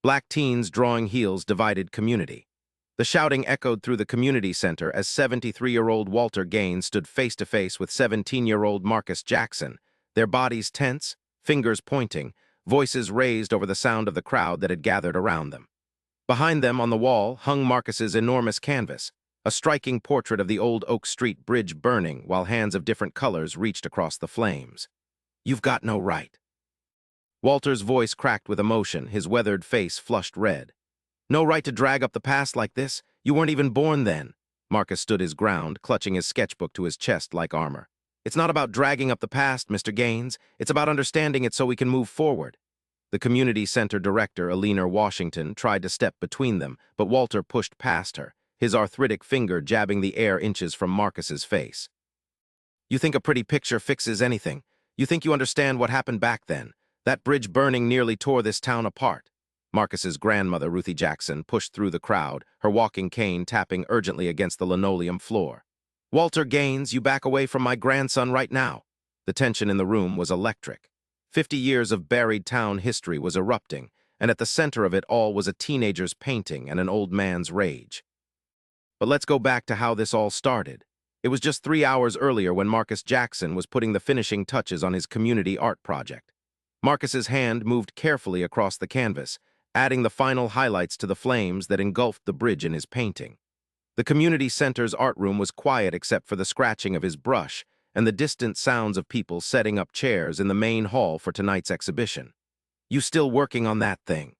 Black teens drawing heels divided community. The shouting echoed through the community center as 73-year-old Walter Gaines stood face-to-face with 17-year-old Marcus Jackson, their bodies tense, fingers pointing, voices raised over the sound of the crowd that had gathered around them. Behind them on the wall hung Marcus's enormous canvas, a striking portrait of the old Oak Street Bridge burning while hands of different colors reached across the flames. "You've got no right." Walter's voice cracked with emotion, his weathered face flushed red. "No right to drag up the past like this? You weren't even born then." Marcus stood his ground, clutching his sketchbook to his chest like armor. "It's not about dragging up the past, Mr. Gaines. It's about understanding it so we can move forward." The community center director, Eleanor Washington, tried to step between them, but Walter pushed past her, his arthritic finger jabbing the air inches from Marcus's face. "You think a pretty picture fixes anything? You think you understand what happened back then? That bridge burning nearly tore this town apart." Marcus's grandmother, Ruthie Jackson, pushed through the crowd, her walking cane tapping urgently against the linoleum floor. "Walter Gaines, you back away from my grandson right now." The tension in the room was electric. 50 years of buried town history was erupting, and at the center of it all was a teenager's painting and an old man's rage. But let's go back to how this all started. It was just 3 hours earlier when Marcus Jackson was putting the finishing touches on his community art project. Marcus's hand moved carefully across the canvas, adding the final highlights to the flames that engulfed the bridge in his painting. The community center's art room was quiet except for the scratching of his brush and the distant sounds of people setting up chairs in the main hall for tonight's exhibition. "You still working on that thing?"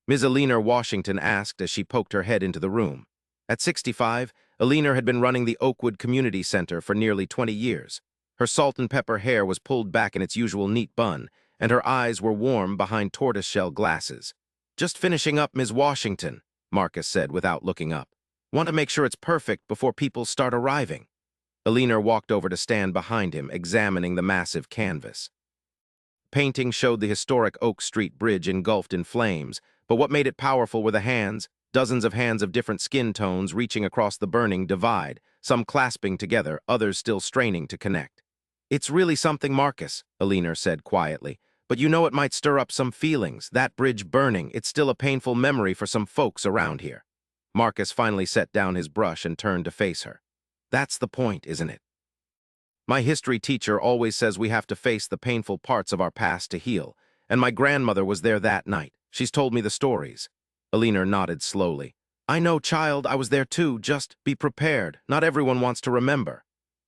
Ms. Eleanor Washington asked as she poked her head into the room. At 65, Eleanor had been running the Oakwood Community Center for nearly 20 years. Her salt and pepper hair was pulled back in its usual neat bun, and her eyes were warm behind tortoiseshell glasses. "Just finishing up, Ms. Washington," Marcus said without looking up. "Want to make sure it's perfect before people start arriving." Eleanor walked over to stand behind him, examining the massive canvas. Painting showed the historic Oak Street Bridge engulfed in flames, but what made it powerful were the hands, dozens of hands of different skin tones reaching across the burning divide, some clasping together, others still straining to connect. "It's really something, Marcus," Eleanor said quietly. "But you know it might stir up some feelings. That bridge burning, it's still a painful memory for some folks around here." Marcus finally set down his brush and turned to face her. "That's the point, isn't it? My history teacher always says we have to face the painful parts of our past to heal, and my grandmother was there that night. She's told me the stories." Eleanor nodded slowly. "I know, child, I was there too. Just be prepared. Not everyone wants to remember."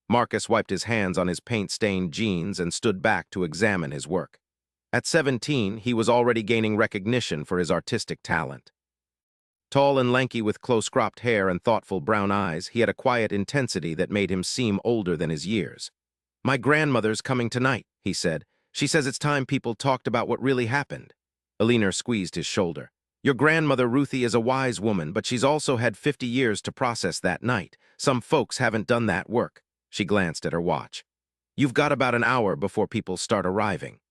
Marcus wiped his hands on his paint-stained jeans and stood back to examine his work. At 17, he was already gaining recognition for his artistic talent. Tall and lanky with close-cropped hair and thoughtful brown eyes, he had a quiet intensity that made him seem older than his years. "My grandmother's coming tonight," he said. "She says it's time people talked about what really happened." Eleanor squeezed his shoulder. "Your grandmother, Ruthie, is a wise woman, but she's also had 50 years to process that night. Some folks haven't done that work." She glanced at her watch. "You've got about an hour before people start arriving.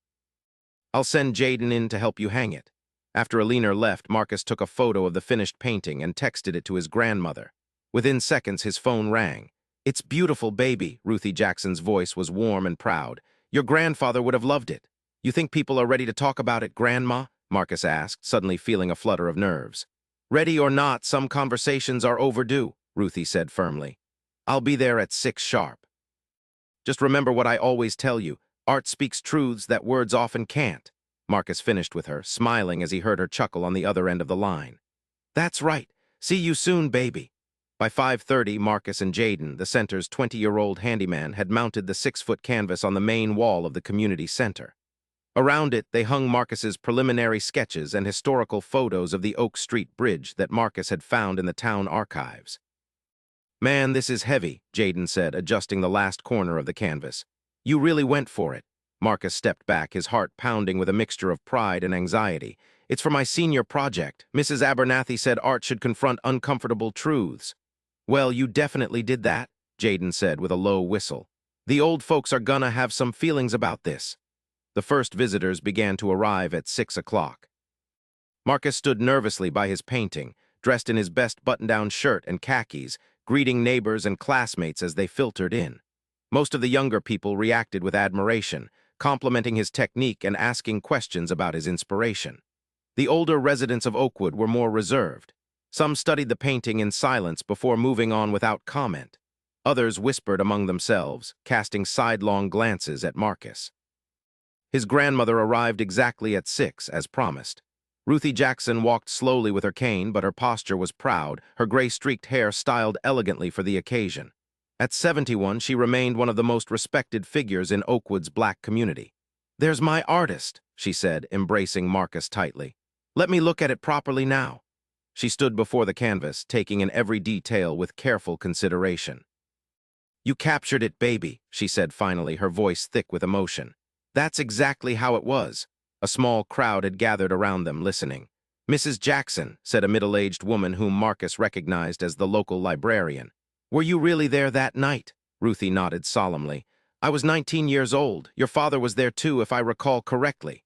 I'll send Jaden in to help you hang it." After Eleanor left, Marcus took a photo of the finished painting and texted it to his grandmother. Within seconds, his phone rang. "It's beautiful, baby." Ruthie Jackson's voice was warm and proud. "Your grandfather would have loved it." "You think people are ready to talk about it, Grandma?" Marcus asked, suddenly feeling a flutter of nerves. "Ready or not, some conversations are overdue," Ruthie said firmly. "I'll be there at 6 sharp. Just remember what I always tell you. Art speaks truths that words often can't." Marcus finished with her, smiling as he heard her chuckle on the other end of the line. "That's right. See you soon, baby." By 5:30, Marcus and Jaden, the center's 20-year-old handyman, had mounted the 6-foot canvas on the main wall of the community center. Around it, they hung Marcus's preliminary sketches and historical photos of the Oak Street Bridge that Marcus had found in the town archives. "Man, this is heavy," Jaden said, adjusting the last corner of the canvas. "You really went for it." Marcus stepped back, his heart pounding with a mixture of pride and anxiety. "It's for my senior project. Mrs. Abernathy said art should confront uncomfortable truths." "Well, you definitely did that," Jaden said with a low whistle. "The old folks are gonna have some feelings about this." The first visitors began to arrive at 6 o'clock. Marcus stood nervously by his painting, dressed in his best button-down shirt and khakis, greeting neighbors and classmates as they filtered in. Most of the younger people reacted with admiration, complimenting his technique and asking questions about his inspiration. The older residents of Oakwood were more reserved. Some studied the painting in silence before moving on without comment. Others whispered among themselves, casting sidelong glances at Marcus. His grandmother arrived exactly at 6, as promised. Ruthie Jackson walked slowly with her cane, but her posture was proud, her gray-streaked hair styled elegantly for the occasion. At 71, she remained one of the most respected figures in Oakwood's black community. "There's my artist," she said, embracing Marcus tightly. "Let me look at it properly now." She stood before the canvas, taking in every detail with careful consideration. "You captured it, baby," she said finally, her voice thick with emotion. "That's exactly how it was." A small crowd had gathered around them, listening. "Mrs. Jackson," said a middle-aged woman whom Marcus recognized as the local librarian. "Were you really there that night?" Ruthie nodded solemnly. "I was 19 years old. Your father was there too, if I recall correctly."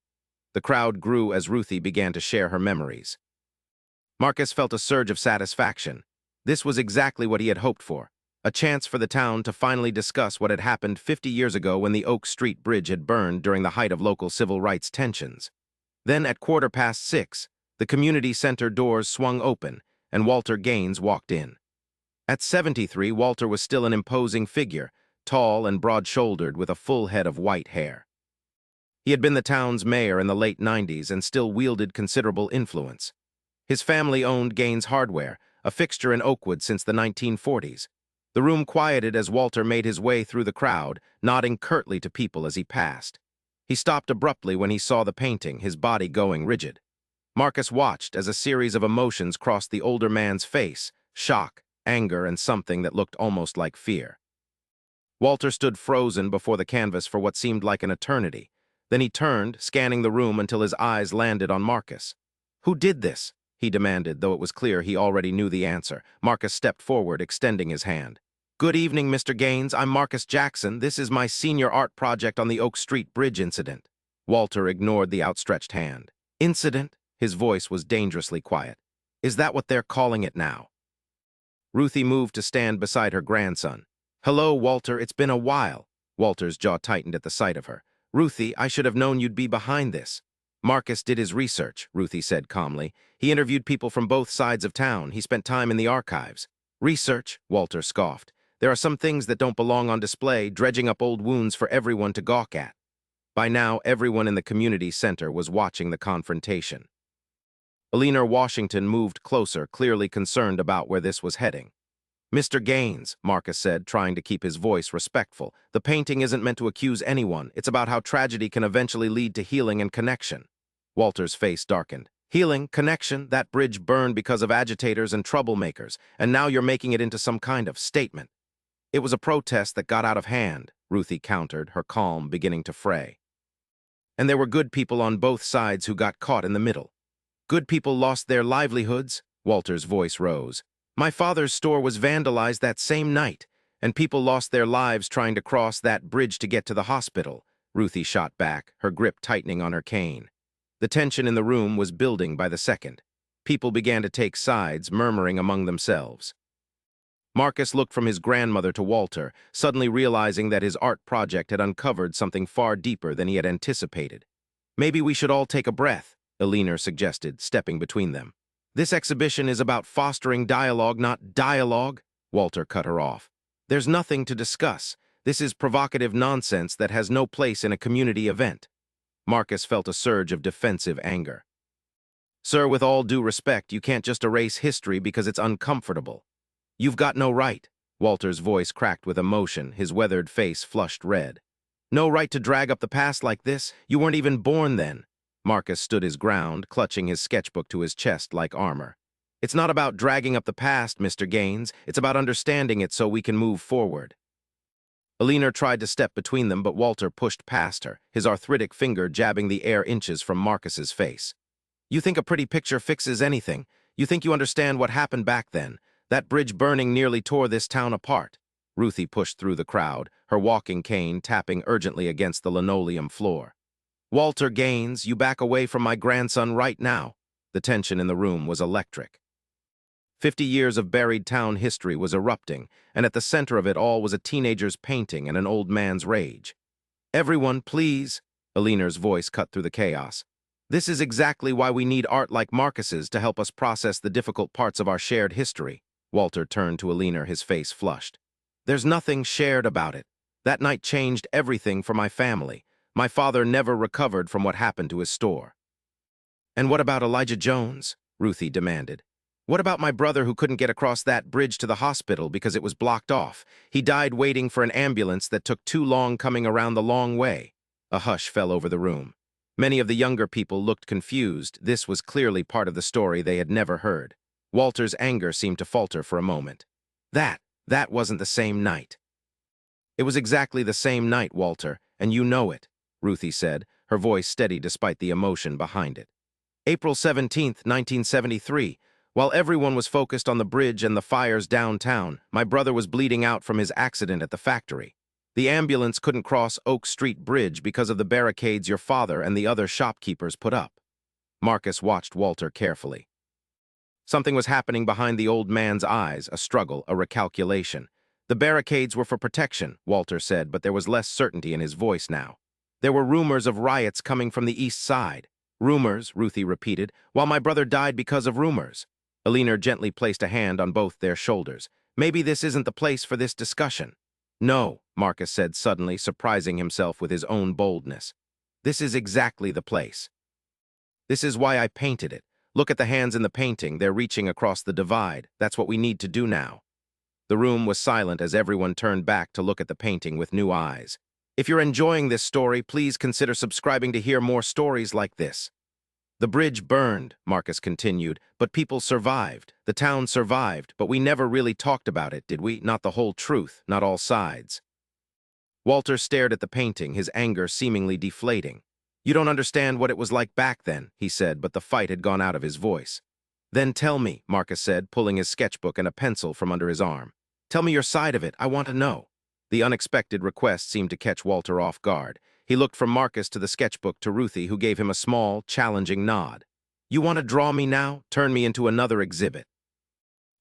The crowd grew as Ruthie began to share her memories. Marcus felt a surge of satisfaction. This was exactly what he had hoped for. A chance for the town to finally discuss what had happened 50 years ago when the Oak Street Bridge had burned during the height of local civil rights tensions. Then, at 6:15, the community center doors swung open, and Walter Gaines walked in. At 73, Walter was still an imposing figure, tall and broad-shouldered with a full head of white hair. He had been the town's mayor in the late 90s and still wielded considerable influence. His family owned Gaines Hardware, a fixture in Oakwood since the 1940s. The room quieted as Walter made his way through the crowd, nodding curtly to people as he passed. He stopped abruptly when he saw the painting, his body going rigid. Marcus watched as a series of emotions crossed the older man's face: shock, anger, and something that looked almost like fear. Walter stood frozen before the canvas for what seemed like an eternity. Then he turned, scanning the room until his eyes landed on Marcus. "Who did this?" he demanded, though it was clear he already knew the answer. Marcus stepped forward, extending his hand. "Good evening, Mr. Gaines. I'm Marcus Jackson. This is my senior art project on the Oak Street Bridge incident." Walter ignored the outstretched hand. "Incident?" His voice was dangerously quiet. "Is that what they're calling it now?" Ruthie moved to stand beside her grandson. "Hello, Walter. It's been a while." Walter's jaw tightened at the sight of her. "Ruthie, I should have known you'd be behind this." "Marcus did his research," Ruthie said calmly. "He interviewed people from both sides of town. He spent time in the archives." "Research?" Walter scoffed. "There are some things that don't belong on display, dredging up old wounds for everyone to gawk at." By now, everyone in the community center was watching the confrontation. Eleanor Washington moved closer, clearly concerned about where this was heading. "Mr. Gaines," Marcus said, trying to keep his voice respectful, "the painting isn't meant to accuse anyone. It's about how tragedy can eventually lead to healing and connection." Walter's face darkened. "Healing, connection, that bridge burned because of agitators and troublemakers, and now you're making it into some kind of statement." "It was a protest that got out of hand," Ruthie countered, her calm beginning to fray. "And there were good people on both sides who got caught in the middle. Good people lost their livelihoods," Walter's voice rose. "My father's store was vandalized that same night, and people lost their lives trying to cross that bridge to get to the hospital," Ruthie shot back, her grip tightening on her cane. The tension in the room was building by the second. People began to take sides, murmuring among themselves. Marcus looked from his grandmother to Walter, suddenly realizing that his art project had uncovered something far deeper than he had anticipated. "Maybe we should all take a breath," Eleanor suggested, stepping between them. "This exhibition is about fostering dialogue, not dialogue," Walter cut her off. "There's nothing to discuss. This is provocative nonsense that has no place in a community event." Marcus felt a surge of defensive anger. "Sir, with all due respect, you can't just erase history because it's uncomfortable. You've got no right." Walter's voice cracked with emotion, his weathered face flushed red. "No right to drag up the past like this. You weren't even born then." Marcus stood his ground, clutching his sketchbook to his chest like armor. "It's not about dragging up the past, Mr. Gaines. It's about understanding it so we can move forward." Eleanor tried to step between them, but Walter pushed past her, his arthritic finger jabbing the air inches from Marcus's face. "You think a pretty picture fixes anything? You think you understand what happened back then? That bridge burning nearly tore this town apart." Ruthie pushed through the crowd, her walking cane tapping urgently against the linoleum floor. "Walter Gaines, you back away from my grandson right now." The tension in the room was electric. 50 years of buried town history was erupting, and at the center of it all was a teenager's painting and an old man's rage. "Everyone, please," Eleanor's voice cut through the chaos. This is exactly why we need art like Marcus's to help us process the difficult parts of our shared history. Walter turned to Alina, his face flushed. There's nothing shared about it. That night changed everything for my family. My father never recovered from what happened to his store. And what about Elijah Jones? Ruthie demanded. What about my brother who couldn't get across that bridge to the hospital because it was blocked off? He died waiting for an ambulance that took too long coming around the long way. A hush fell over the room. Many of the younger people looked confused. This was clearly part of the story they had never heard. Walter's anger seemed to falter for a moment. That wasn't the same night. It was exactly the same night, Walter, and you know it, Ruthie said, her voice steady despite the emotion behind it. April 17th, 1973. While everyone was focused on the bridge and the fires downtown, my brother was bleeding out from his accident at the factory. The ambulance couldn't cross Oak Street Bridge because of the barricades your father and the other shopkeepers put up. Marcus watched Walter carefully. Something was happening behind the old man's eyes, a struggle, a recalculation. The barricades were for protection, Walter said, but there was less certainty in his voice now. There were rumors of riots coming from the east side. Rumors, Ruthie repeated, while my brother died because of rumors. Alina gently placed a hand on both their shoulders. Maybe this isn't the place for this discussion. No, Marcus said suddenly, surprising himself with his own boldness. This is exactly the place. This is why I painted it. Look at the hands in the painting, they're reaching across the divide. That's what we need to do now. The room was silent as everyone turned back to look at the painting with new eyes. If you're enjoying this story, please consider subscribing to hear more stories like this. The bridge burned, Marcus continued, but people survived. The town survived, but we never really talked about it, did we? Not the whole truth, not all sides. Walter stared at the painting, his anger seemingly deflating. You don't understand what it was like back then, he said, but the fight had gone out of his voice. Then tell me, Marcus said, pulling his sketchbook and a pencil from under his arm. Tell me your side of it, I want to know. The unexpected request seemed to catch Walter off guard. He looked from Marcus to the sketchbook to Ruthie, who gave him a small, challenging nod. You want to draw me now? Turn me into another exhibit.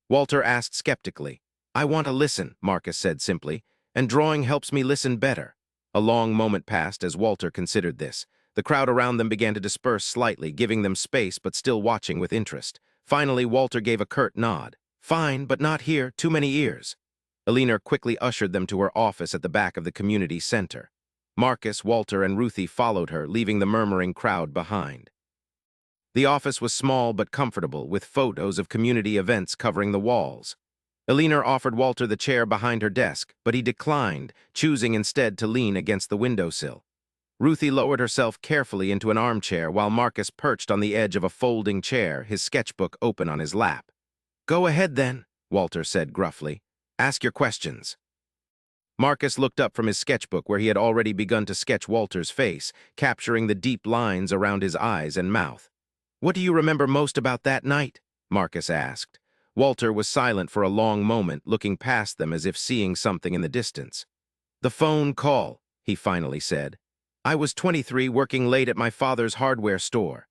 Walter asked skeptically. I want to listen, Marcus said simply, and drawing helps me listen better. A long moment passed as Walter considered this. The crowd around them began to disperse slightly, giving them space but still watching with interest. Finally, Walter gave a curt nod. Fine, but not here, too many ears. Alina quickly ushered them to her office at the back of the community center. Marcus, Walter, and Ruthie followed her, leaving the murmuring crowd behind. The office was small but comfortable, with photos of community events covering the walls. Alina offered Walter the chair behind her desk, but he declined, choosing instead to lean against the windowsill. Ruthie lowered herself carefully into an armchair while Marcus perched on the edge of a folding chair, his sketchbook open on his lap. Go ahead then, Walter said gruffly. Ask your questions. Marcus looked up from his sketchbook where he had already begun to sketch Walter's face, capturing the deep lines around his eyes and mouth. What do you remember most about that night? Marcus asked. Walter was silent for a long moment, looking past them as if seeing something in the distance. The phone call, he finally said. I was 23, working late at my father's hardware store.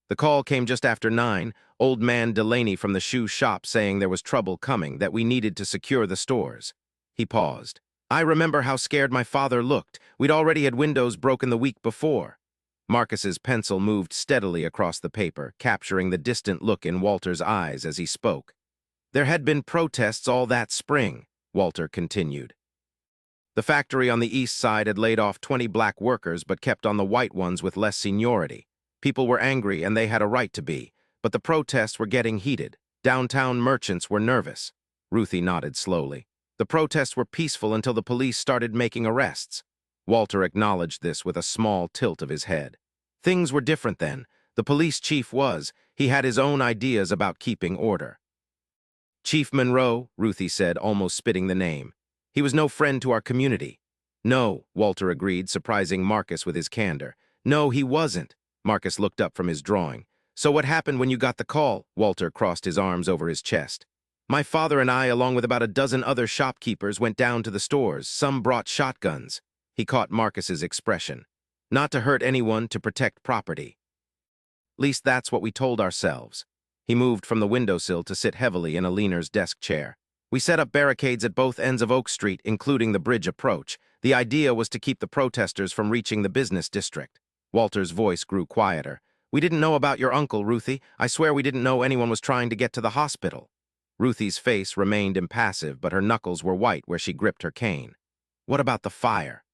The call came just after 9, old man Delaney from the shoe shop saying there was trouble coming, that we needed to secure the stores. He paused. I remember how scared my father looked. We'd already had windows broken the week before. Marcus's pencil moved steadily across the paper, capturing the distant look in Walter's eyes as he spoke. There had been protests all that spring, Walter continued. The factory on the east side had laid off 20 black workers but kept on the white ones with less seniority. People were angry and they had a right to be, but the protests were getting heated. Downtown merchants were nervous. Ruthie nodded slowly. The protests were peaceful until the police started making arrests. Walter acknowledged this with a small tilt of his head. Things were different then. The police chief he had his own ideas about keeping order. Chief Monroe, Ruthie said, almost spitting the name. He was no friend to our community. No, Walter agreed, surprising Marcus with his candor. No, he wasn't. Marcus looked up from his drawing. So what happened when you got the call? Walter crossed his arms over his chest. My father and I, along with about a dozen other shopkeepers, went down to the stores. Some brought shotguns. He caught Marcus's expression. Not to hurt anyone, to protect property. At least that's what we told ourselves. He moved from the windowsill to sit heavily in Alina's desk chair. We set up barricades at both ends of Oak Street, including the bridge approach. The idea was to keep the protesters from reaching the business district. Walter's voice grew quieter. We didn't know about your uncle, Ruthie. I swear we didn't know anyone was trying to get to the hospital. Ruthie's face remained impassive, but her knuckles were white where she gripped her cane. What about the fire?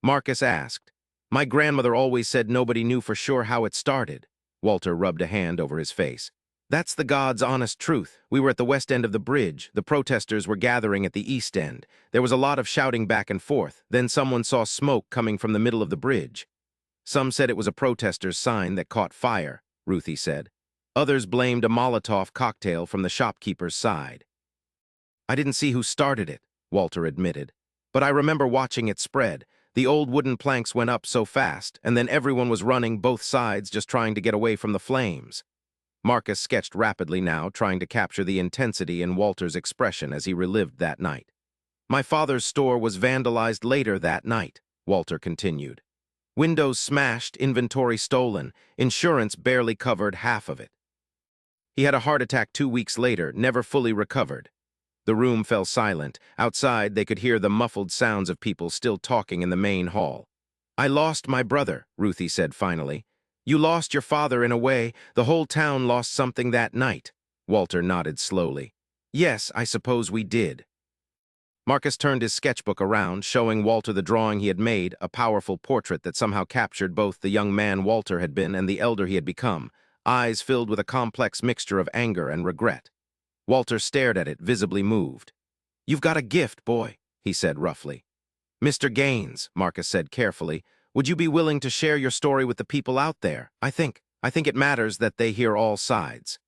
Marcus asked. My grandmother always said nobody knew for sure how it started. Walter rubbed a hand over his face. That's the God's honest truth. We were at the west end of the bridge. The protesters were gathering at the east end. There was a lot of shouting back and forth. Then someone saw smoke coming from the middle of the bridge. Some said it was a protester's sign that caught fire, Ruthie said. Others blamed a Molotov cocktail from the shopkeeper's side. I didn't see who started it, Walter admitted. But I remember watching it spread. The old wooden planks went up so fast, and then everyone was running both sides just trying to get away from the flames. Marcus sketched rapidly now, trying to capture the intensity in Walter's expression as he relived that night. My father's store was vandalized later that night, Walter continued. Windows smashed, inventory stolen, insurance barely covered half of it. He had a heart attack 2 weeks later, never fully recovered. The room fell silent. Outside, they could hear the muffled sounds of people still talking in the main hall. I lost my brother, Ruthie said finally. You lost your father in a way. The whole town lost something that night. Walter nodded slowly. Yes, I suppose we did. Marcus turned his sketchbook around, showing Walter the drawing he had made, a powerful portrait that somehow captured both the young man Walter had been and the elder he had become, eyes filled with a complex mixture of anger and regret. Walter stared at it, visibly moved. You've got a gift, boy, he said roughly. Mr. Gaines, Marcus said carefully, would you be willing to share your story with the people out there? I think it matters that they hear all sides.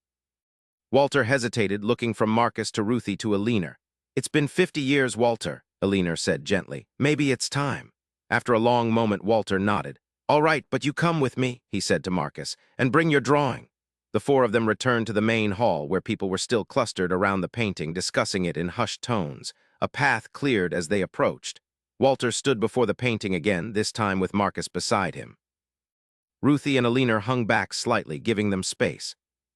Walter hesitated, looking from Marcus to Ruthie to Alina. It's been 50 years, Walter, Alina said gently. Maybe it's time. After a long moment, Walter nodded. All right, but you come with me, he said to Marcus, and bring your drawing. The four of them returned to the main hall, where people were still clustered around the painting, discussing it in hushed tones. A path cleared as they approached. Walter stood before the painting again, this time with Marcus beside him. Ruthie and Alina hung back slightly, giving them space.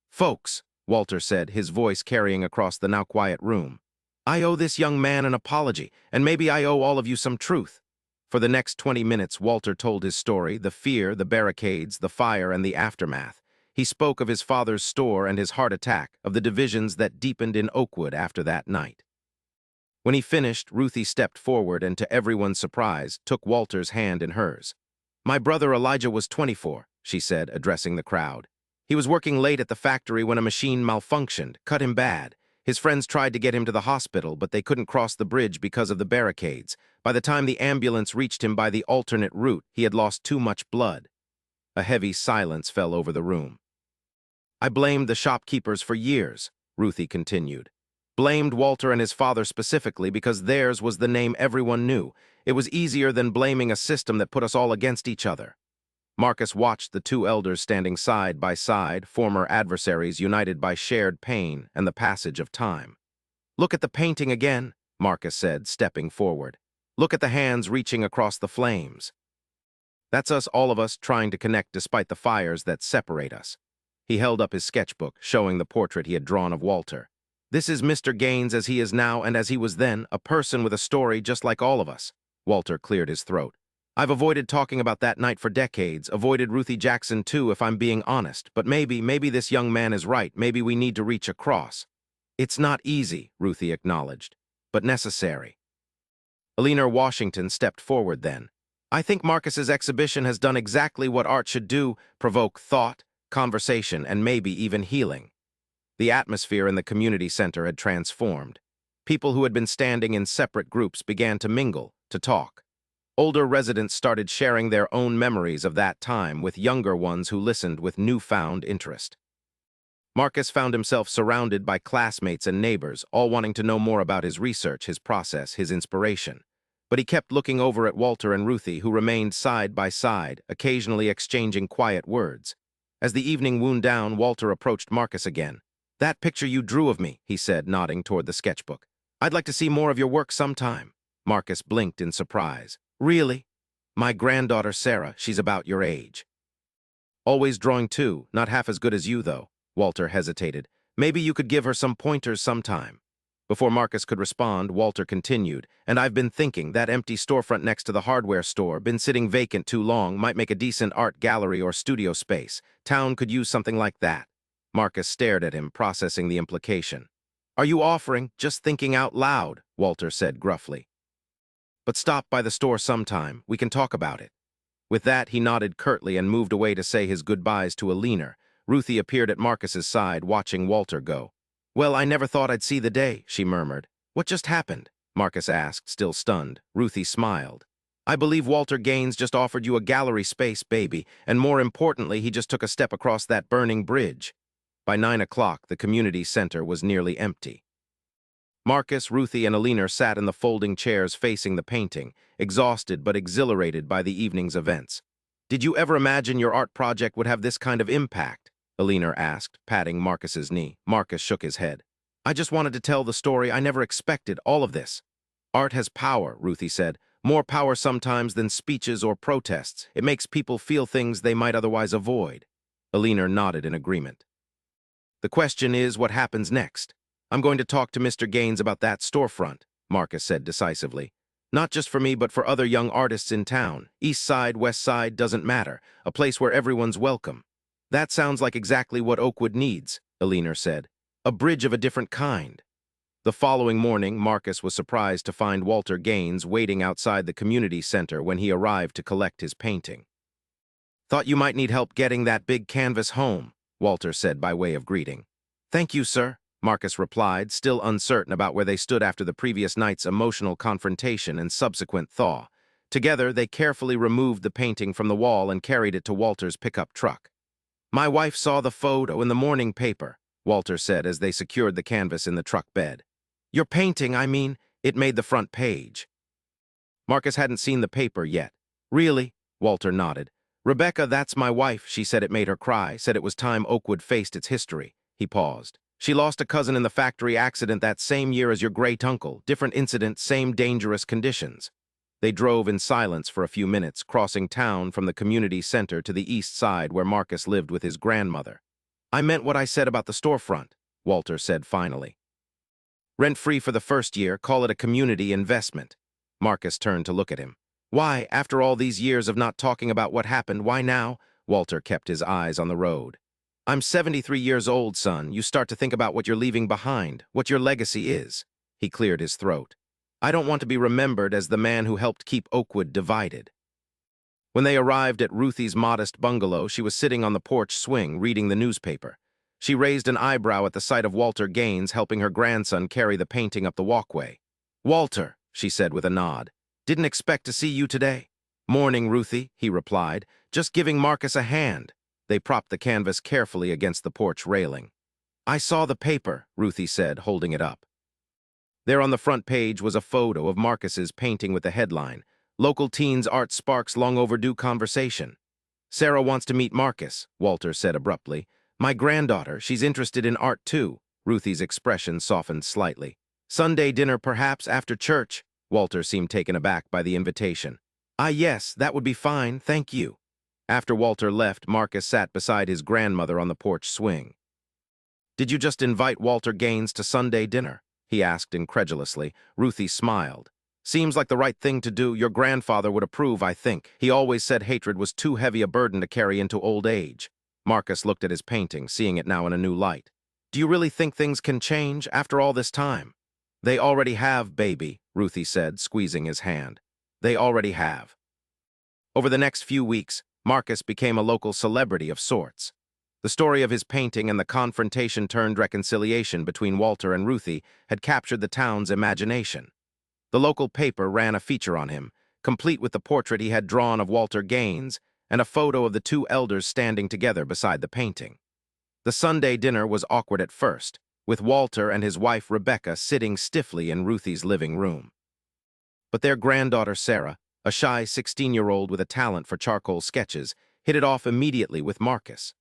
Folks, Walter said, his voice carrying across the now quiet room. I owe this young man an apology, and maybe I owe all of you some truth. For the next 20 minutes, Walter told his story, the fear, the barricades, the fire, and the aftermath. He spoke of his father's store and his heart attack, of the divisions that deepened in Oakwood after that night. When he finished, Ruthie stepped forward and, to everyone's surprise, took Walter's hand in hers. My brother Elijah was 24, she said, addressing the crowd. He was working late at the factory when a machine malfunctioned, cut him bad. His friends tried to get him to the hospital, but they couldn't cross the bridge because of the barricades. By the time the ambulance reached him by the alternate route, he had lost too much blood. A heavy silence fell over the room. I blamed the shopkeepers for years, Ruthie continued. Blamed Walter and his father specifically because theirs was the name everyone knew. It was easier than blaming a system that put us all against each other. Marcus watched the two elders standing side by side, former adversaries united by shared pain and the passage of time. Look at the painting again, Marcus said, stepping forward. Look at the hands reaching across the flames. That's us, all of us, trying to connect despite the fires that separate us. He held up his sketchbook, showing the portrait he had drawn of Walter. This is Mr. Gaines as he is now and as he was then, a person with a story just like all of us. Walter cleared his throat. I've avoided talking about that night for decades, avoided Ruthie Jackson too if I'm being honest, but maybe this young man is right, maybe we need to reach across. It's not easy, Ruthie acknowledged, but necessary. Alina Washington stepped forward then. I think Marcus's exhibition has done exactly what art should do, provoke thought, conversation, and maybe even healing. The atmosphere in the community center had transformed. People who had been standing in separate groups began to mingle, to talk. Older residents started sharing their own memories of that time with younger ones who listened with newfound interest. Marcus found himself surrounded by classmates and neighbors, all wanting to know more about his research, his process, his inspiration. But he kept looking over at Walter and Ruthie, who remained side by side, occasionally exchanging quiet words. As the evening wound down, Walter approached Marcus again. That picture you drew of me, he said, nodding toward the sketchbook. I'd like to see more of your work sometime. Marcus blinked in surprise. Really? My granddaughter Sarah, she's about your age. Always drawing too, not half as good as you though. Walter hesitated. Maybe you could give her some pointers sometime. Before Marcus could respond, Walter continued, "And I've been thinking that empty storefront next to the hardware store, been sitting vacant too long, might make a decent art gallery or studio space. Town could use something like that." Marcus stared at him, processing the implication. "Are you offering, just thinking out loud?" Walter said gruffly. "But stop by the store sometime. We can talk about it." With that, he nodded curtly and moved away to say his goodbyes to a leaner. Ruthie appeared at Marcus's side, watching Walter go. "Well, I never thought I'd see the day," she murmured. "What just happened?" Marcus asked, still stunned. Ruthie smiled. "I believe Walter Gaines just offered you a gallery space, baby, and more importantly, he just took a step across that burning bridge." By 9 o'clock, the community center was nearly empty. Marcus, Ruthie, and Alina sat in the folding chairs facing the painting, exhausted but exhilarated by the evening's events. "Did you ever imagine your art project would have this kind of impact?" Alina asked, patting Marcus's knee. Marcus shook his head. "I just wanted to tell the story. I never expected all of this." "Art has power," Ruthie said. "More power sometimes than speeches or protests. It makes people feel things they might otherwise avoid." Alina nodded in agreement. "The question is, what happens next? I'm going to talk to Mr. Gaines about that storefront," Marcus said decisively. "Not just for me, but for other young artists in town. East Side, West Side, doesn't matter. A place where everyone's welcome." "That sounds like exactly what Oakwood needs," Alina said. "A bridge of a different kind." The following morning, Marcus was surprised to find Walter Gaines waiting outside the community center when he arrived to collect his painting. "Thought you might need help getting that big canvas home," Walter said by way of greeting. "Thank you, sir," Marcus replied, still uncertain about where they stood after the previous night's emotional confrontation and subsequent thaw. Together, they carefully removed the painting from the wall and carried it to Walter's pickup truck. "My wife saw the photo in the morning paper," Walter said as they secured the canvas in the truck bed. "Your painting, I mean, it made the front page." Marcus hadn't seen the paper yet. "Really?" Walter nodded. "Rebecca, that's my wife. She said it made her cry, said it was time Oakwood faced its history." He paused. "She lost a cousin in the factory accident that same year as your great uncle. Different incident, same dangerous conditions." They drove in silence for a few minutes, crossing town from the community center to the east side where Marcus lived with his grandmother. "I meant what I said about the storefront," Walter said finally. "Rent-free for the first year, call it a community investment." Marcus turned to look at him. "Why, after all these years of not talking about what happened, why now?" Walter kept his eyes on the road. "I'm 73 years old, son. You start to think about what you're leaving behind, what your legacy is." He cleared his throat. "I don't want to be remembered as the man who helped keep Oakwood divided." When they arrived at Ruthie's modest bungalow, she was sitting on the porch swing, reading the newspaper. She raised an eyebrow at the sight of Walter Gaines helping her grandson carry the painting up the walkway. "Walter," she said with a nod. "Didn't expect to see you today." "Morning, Ruthie," he replied. "Just giving Marcus a hand." They propped the canvas carefully against the porch railing. "I saw the paper," Ruthie said, holding it up. There on the front page was a photo of Marcus's painting with the headline, "Local Teens Art Sparks Long Overdue Conversation." "Sarah wants to meet Marcus," Walter said abruptly. "My granddaughter, she's interested in art too." Ruthie's expression softened slightly. "Sunday dinner perhaps after church." Walter seemed taken aback by the invitation. "Ah, yes, that would be fine, thank you." After Walter left, Marcus sat beside his grandmother on the porch swing. "Did you just invite Walter Gaines to Sunday dinner?" he asked incredulously. Ruthie smiled. "Seems like the right thing to do. Your grandfather would approve, I think. He always said hatred was too heavy a burden to carry into old age." Marcus looked at his painting, seeing it now in a new light. "Do you really think things can change after all this time?" "They already have, baby," Ruthie said, squeezing his hand. "They already have." Over the next few weeks, Marcus became a local celebrity of sorts. The story of his painting and the confrontation-turned reconciliation between Walter and Ruthie had captured the town's imagination. The local paper ran a feature on him, complete with the portrait he had drawn of Walter Gaines and a photo of the two elders standing together beside the painting. The Sunday dinner was awkward at first, with Walter and his wife Rebecca sitting stiffly in Ruthie's living room. But their granddaughter Sarah, a shy 16-year-old with a talent for charcoal sketches, hit it off immediately with Marcus.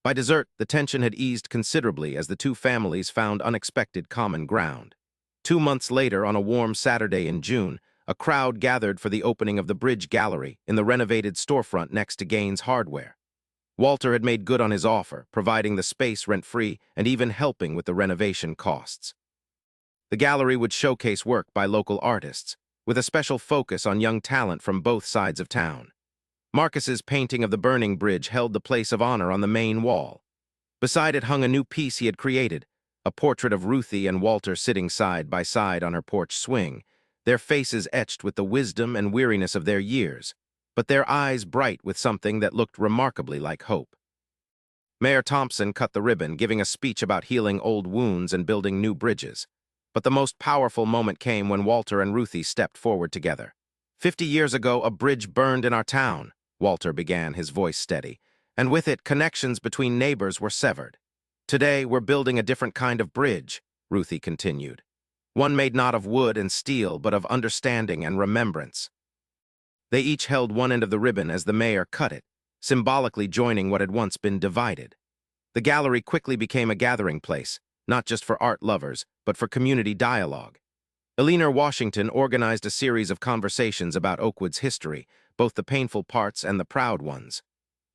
By dessert, the tension had eased considerably as the two families found unexpected common ground. 2 months later, on a warm Saturday in June, a crowd gathered for the opening of the Bridge Gallery in the renovated storefront next to Gaines Hardware. Walter had made good on his offer, providing the space rent-free and even helping with the renovation costs. The gallery would showcase work by local artists, with a special focus on young talent from both sides of town. Marcus's painting of the burning bridge held the place of honor on the main wall. Beside it hung a new piece he had created, a portrait of Ruthie and Walter sitting side by side on her porch swing, their faces etched with the wisdom and weariness of their years, but their eyes bright with something that looked remarkably like hope. Mayor Thompson cut the ribbon, giving a speech about healing old wounds and building new bridges. But the most powerful moment came when Walter and Ruthie stepped forward together. 50 years ago, a bridge burned in our town, Walter began, his voice steady, and with it, connections between neighbors were severed. Today, we're building a different kind of bridge, Ruthie continued. One made not of wood and steel, but of understanding and remembrance. They each held one end of the ribbon as the mayor cut it, symbolically joining what had once been divided. The gallery quickly became a gathering place, not just for art lovers, but for community dialogue. Eleanor Washington organized a series of conversations about Oakwood's history, both the painful parts and the proud ones.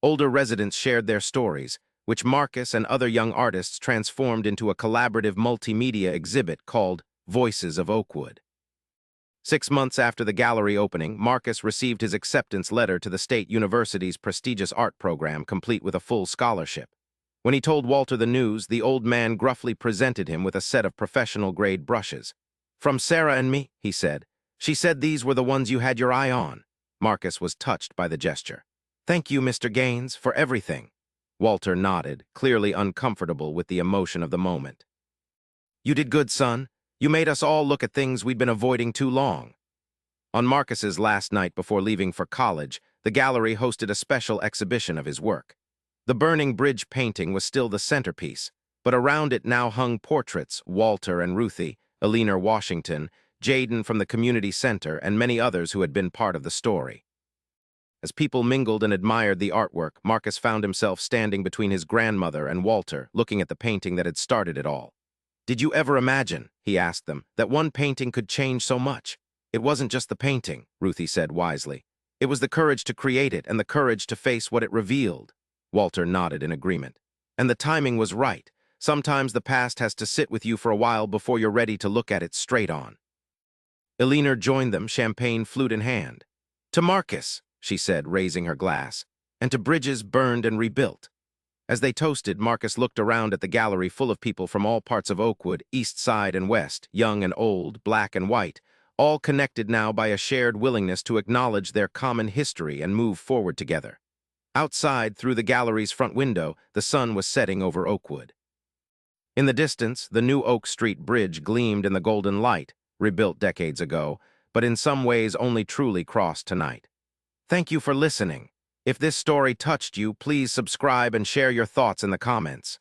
Older residents shared their stories, which Marcus and other young artists transformed into a collaborative multimedia exhibit called Voices of Oakwood. 6 months after the gallery opening, Marcus received his acceptance letter to the State University's prestigious art program, complete with a full scholarship. When he told Walter the news, the old man gruffly presented him with a set of professional-grade brushes. "From Sarah and me," he said. "She said these were the ones you had your eye on." Marcus was touched by the gesture. "Thank you, Mr. Gaines, for everything." Walter nodded, clearly uncomfortable with the emotion of the moment. "You did good, son. You made us all look at things we'd been avoiding too long." On Marcus's last night before leaving for college, the gallery hosted a special exhibition of his work. The burning bridge painting was still the centerpiece, but around it now hung portraits, Walter and Ruthie, Eleanor Washington, Jaden from the community center, and many others who had been part of the story. As people mingled and admired the artwork, Marcus found himself standing between his grandmother and Walter, looking at the painting that had started it all. "Did you ever imagine," he asked them, "that one painting could change so much?" "It wasn't just the painting," Ruthie said wisely. "It was the courage to create it and the courage to face what it revealed." Walter nodded in agreement. "And the timing was right. Sometimes the past has to sit with you for a while before you're ready to look at it straight on." Eleanor joined them, champagne flute in hand. "To Marcus," she said, raising her glass, "and to bridges burned and rebuilt." As they toasted, Marcus looked around at the gallery full of people from all parts of Oakwood, east side and west, young and old, black and white, all connected now by a shared willingness to acknowledge their common history and move forward together. Outside, through the gallery's front window, the sun was setting over Oakwood. In the distance, the new Oak Street Bridge gleamed in the golden light, rebuilt decades ago, but in some ways only truly crossed tonight. Thank you for listening. If this story touched you, please subscribe and share your thoughts in the comments.